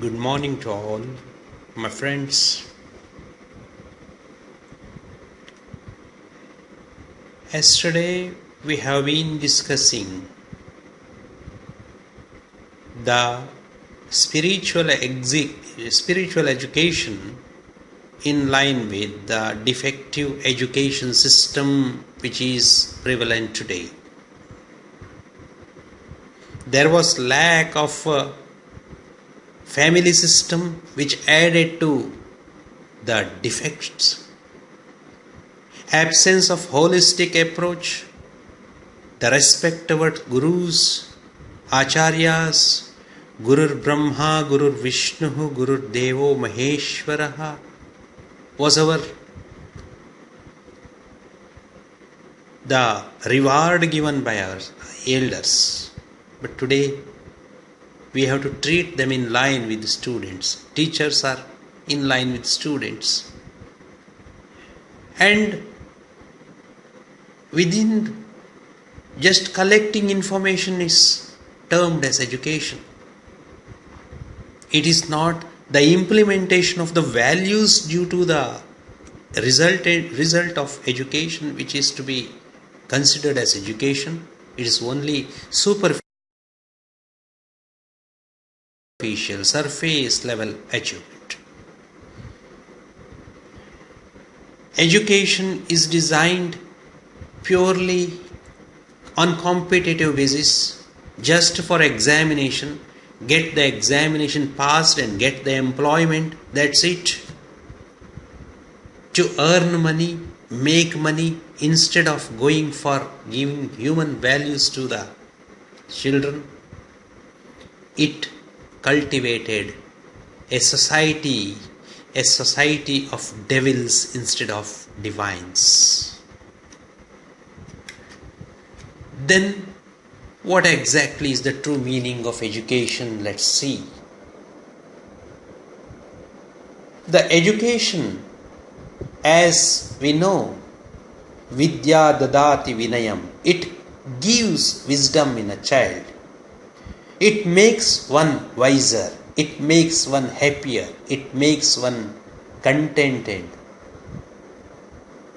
Good morning to all my friends. Yesterday we have been discussing the spiritual education in line with the defective education system which is prevalent today. There was lack of family system which added to the defects. Absence of holistic approach, the respect toward gurus, acharyas, Gurur Brahma, Gurur Vishnu, Gurur Devo Maheshwaraha was the reward given by our elders. But today we have to treat them in line with the students. Teachers are in line with students. And within just collecting information is termed as education. It is not the implementation of the values due to the result of education which is to be considered as education. It is only superficial, surface level achievement. Education is designed purely on competitive basis, just for examination, get the examination passed and get the employment, that's it. To earn money, make money, instead of going for giving human values to the children. It cultivated a society of devils instead of divines. Then what exactly is the true meaning of education? Let's see. The education, as we know, Vidya Dadati Vinayam, it gives wisdom in a child. It makes one wiser. It makes one happier. It makes one contented.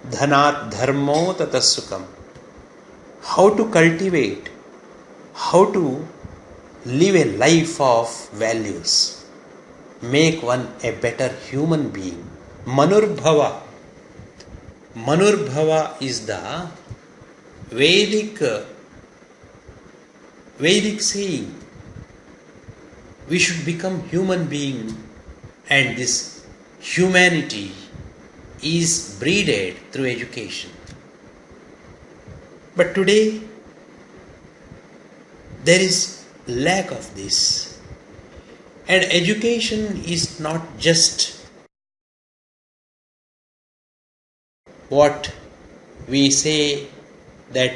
Dhanat dharmo tata sukham. How to cultivate, how to live a life of values, make one a better human being. Manurbhava. Manurbhava is the Vedic saying. We should become human being, and this humanity is breeded through education. But today there is lack of this, and education is not just what we say that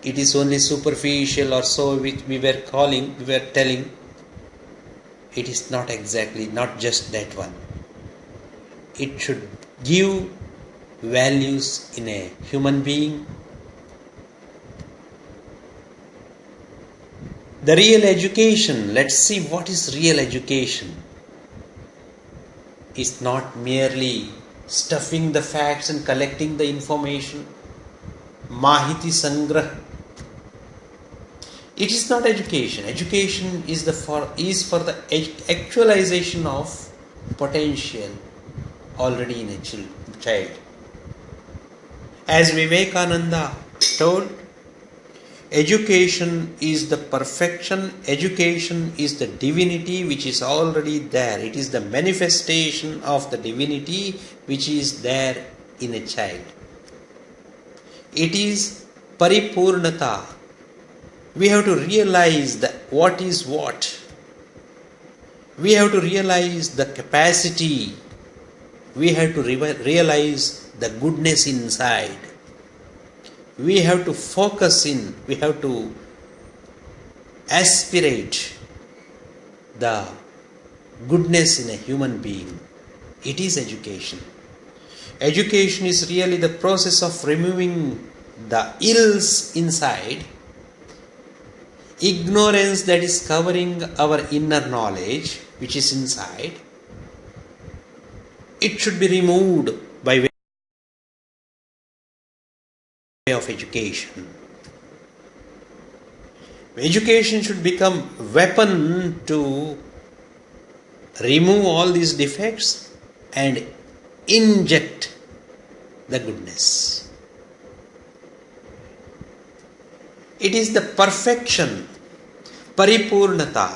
it is only superficial or so, which we were telling. It is not exactly, not just that one. It should give values in a human being. The real education, let's see what is real education. It's not merely stuffing the facts and collecting the information. Mahiti Sangrah. It is not education. Education is for the actualization of potential already in a child. As Vivekananda told, education is the perfection, education is the divinity which is already there. It is the manifestation of the divinity which is there in a child. It is paripurnata. We have to realize what is what. We have to realize the capacity. We have to realize the goodness inside. We have to focus in, we have to aspirate the goodness in a human being. It is education. Education is really the process of removing the ills inside ignorance that is covering our inner knowledge, which is inside, it should be removed by way of education. Education should become a weapon to remove all these defects and inject the goodness. It is the perfection, paripurnata.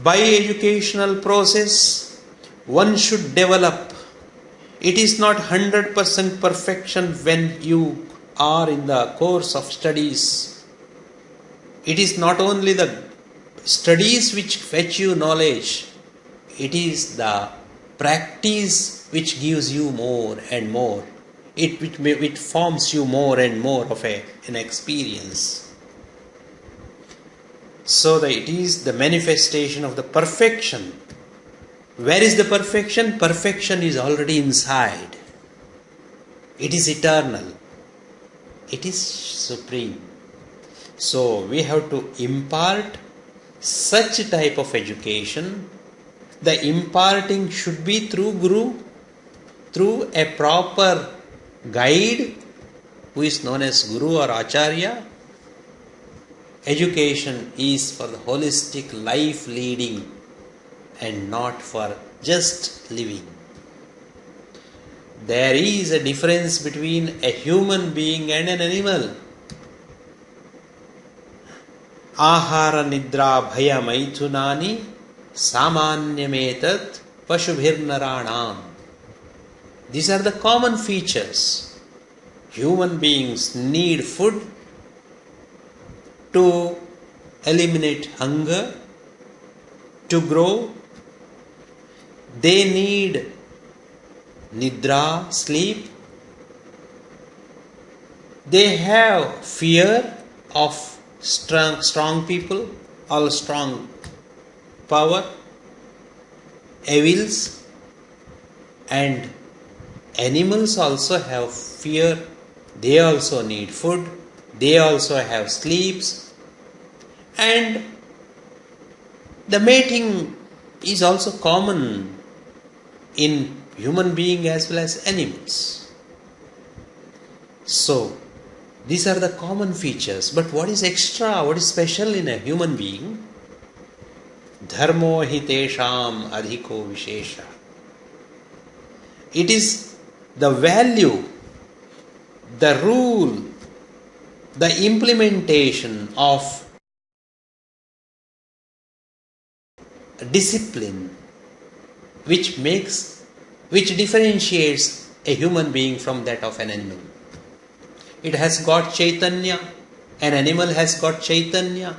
By educational process, one should develop. It is not 100% perfection when you are in the course of studies. It is not only the studies which fetch you knowledge, it is the practice which gives you more and more. It forms you more and more of an experience. So that it is the manifestation of the perfection. Where is the perfection? Perfection is already inside. It is eternal. It is supreme. So we have to impart such a type of education. The imparting should be through Guru, through a proper guide who is known as Guru or Acharya. Education is for the holistic life leading and not for just living. There is a difference between a human being and an animal. Ahara nidra bhaya maithunani samanyametat pashubhirnaranam. These are the common features. Human beings need food to eliminate hunger, to grow. They need nidra, sleep. They have fear of strong people, all strong power, evils, and animals also have fear. They also need food. They also have sleeps. And the mating is also common in human being as well as animals. So, these are the common features. But what is extra, what is special in a human being? Dharmo hi tesham adhiko vishesha. It is the value, the rule, the implementation of discipline which differentiates a human being from that of an animal. It has got Chaitanya. An animal has got Chaitanya.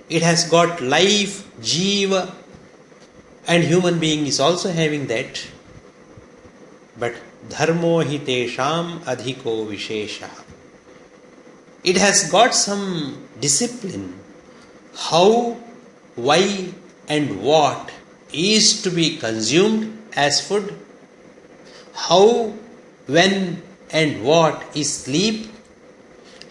It has got life, Jiva. And human being is also having that. But Dharmo hi tesham adhiko vishesha. It has got some discipline. How, why and what is to be consumed as food. How, when and what is sleep.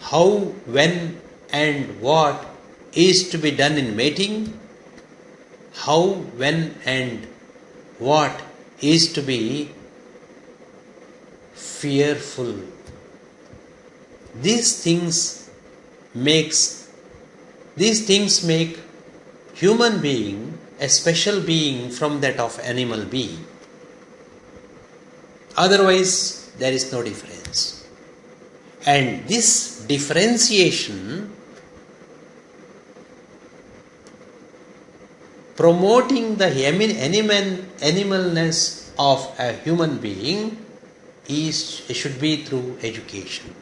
How, when and what is to be done in mating. How, when and what is to be fearful. These things make human being a special being from that of animal being. Otherwise, there is no difference. And this differentiation, promoting the animalness of a human being, should be through education.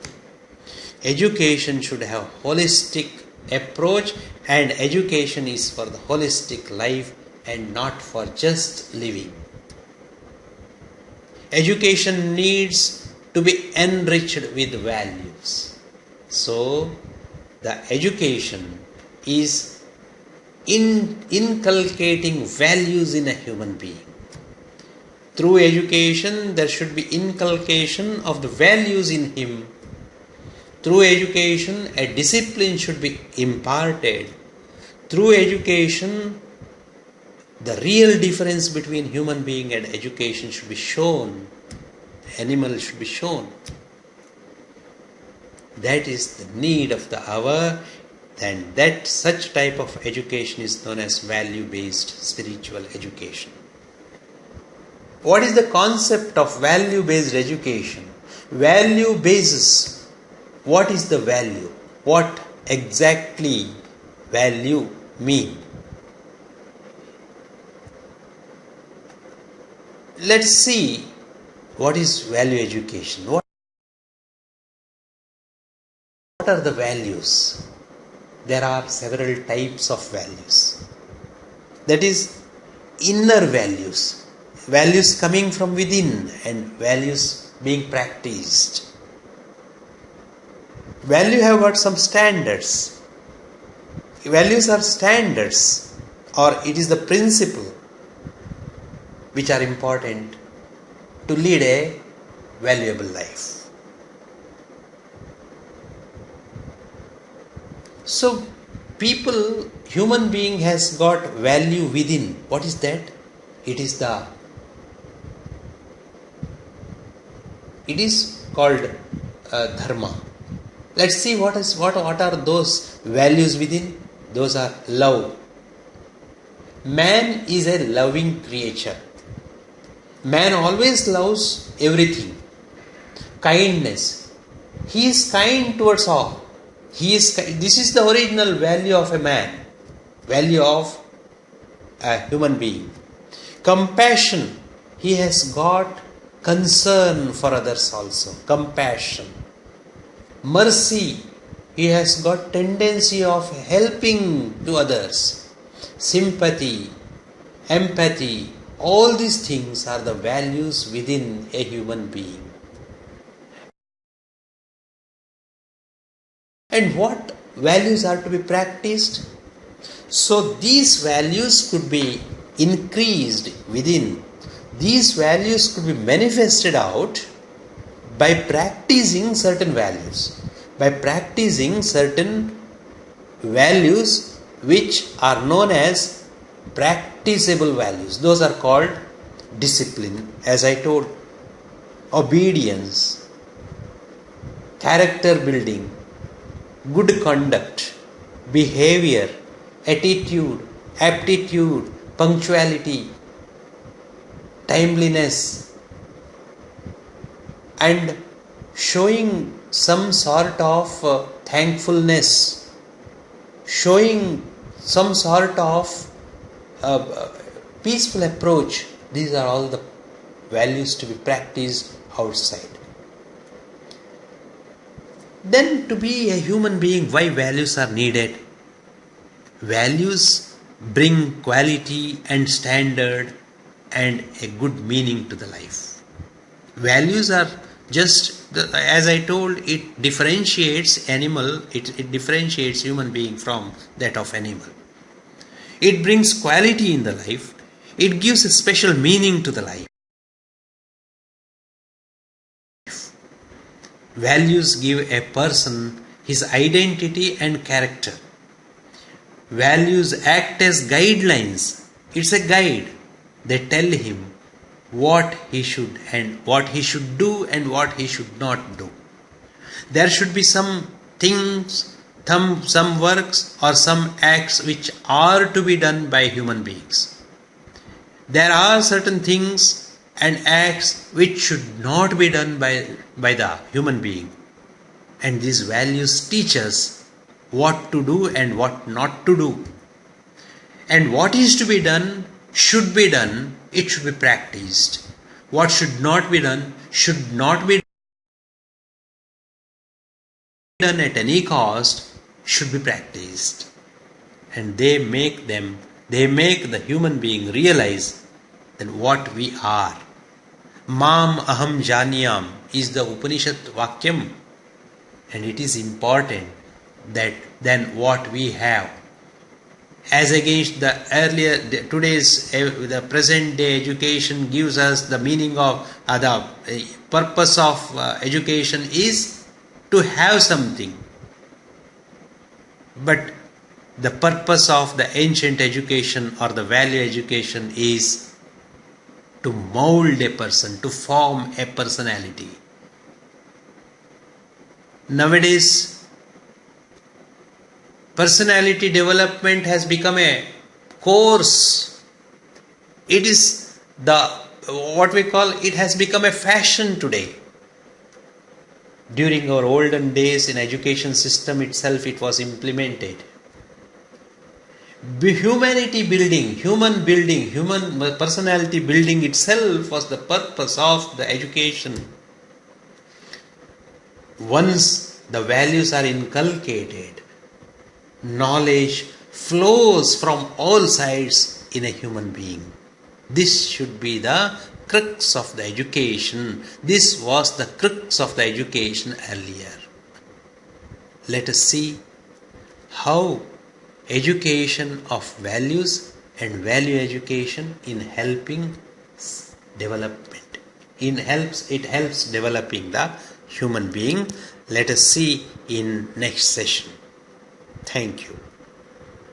Education should have holistic approach, and education is for the holistic life and not for just living. Education needs to be enriched with values. So, the education is inculcating values in a human being. Through education, there should be inculcation of the values in him, Through education, a discipline should be imparted. Through education, the real difference between human being and education should be shown. Animal should be shown. That is the need of the hour, and that such type of education is known as value-based spiritual education. What is the concept of value-based education? Value basis. What is the value? What exactly value mean? Let's see what is value education. What are the values? There are several types of values. That is inner values. Values coming from within and values being practiced. Value have got some standards. Values are standards, or it is the principle which are important to lead a valuable life. So people, human being has got value within. What is that? It is called dharma. Let's see what are those values within. Those are love. Man is a loving creature. Man always loves everything. Kindness. He is kind towards all. This is the original value of a man. Value of a human being. Compassion. He has got concern for others also. Compassion. Mercy. He has got tendency of helping to others. Sympathy. Empathy. All these things are the values within a human being. And what values are to be practiced? So these values could be increased within. These values could be manifested out by practicing certain values. By practicing certain values which are known as practicable values. Those are called discipline, as I told, obedience, character building, good conduct, behavior, attitude, aptitude, punctuality, timeliness, and showing some sort of thankfulness, showing some sort of peaceful approach. These are all the values to be practiced outside. Then to be a human being, why values are needed? Values bring quality and standard and a good meaning to the life. Values are just, as I told, it differentiates it differentiates human being from that of animal. It brings quality in the life. It gives a special meaning to the life. Values give a person his identity and character. Values act as guidelines. It's a guide. They tell him what he should do and what he should not do. There should be some things, some works or some acts which are to be done by human beings. There are certain things and acts which should not be done by the human being. And these values teach us what to do and what not to do. And what is to be done should be done, it should be practiced. What should not be done should not be done at any cost, should be practiced. And they make the human being realize that what we are. Mam aham janiyam is the Upanishad Vakyam, and it is important that then what we have, as against the earlier, the present day education gives us the meaning of the purpose of education is to have something. But the purpose of the ancient education or the value education is to mold a person, to form a personality. Nowadays, personality development has become a course. It is it has become a fashion today. During our olden days in education system itself, it was implemented. Humanity building, human personality building itself was the purpose of the education. Once the values are inculcated, knowledge flows from all sides in a human being. This should be the crux of the education. This was the crux of the education earlier. Let us see how education of values and value education in helping development. It helps developing the human being. Let us see in next session. Thank you.